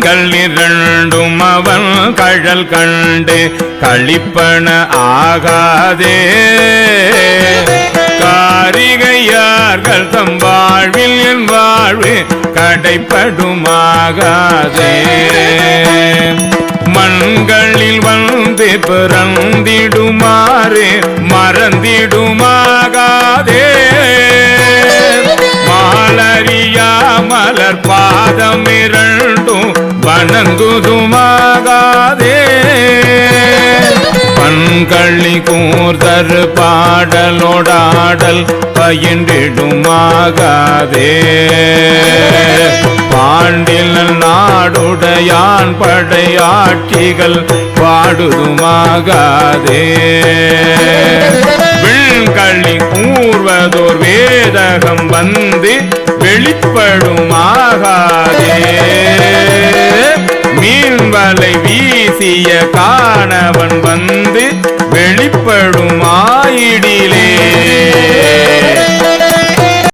கண்கள் இரண்டும் அவன் கழல் கண்டு களிப்பன ஆகாதே காரிகையார்கள் தம் வாழ்வில் என் வாழ்வு கடைப்படுமாகாதே மண்களில் வந்து பிறந்திடுமாறு மறந்திடுமாகாதே மாலரியா மலர் பாதம் இரண்டும் வணங்குதுமாகாதே பண்களி கூர்தர் பாடலோடாடல் பயின்றிடுமாகாதே பாண்டில் நாடுடையான் படையாட்சிகள் பாடுதுமாகாதே விண்களி கூர்வதோர் வேதகம் வந்து வெளிப்படுமாகாதே மீன்வலை வீசிய காணவன் வந்து வெளிப்படுமாகாதே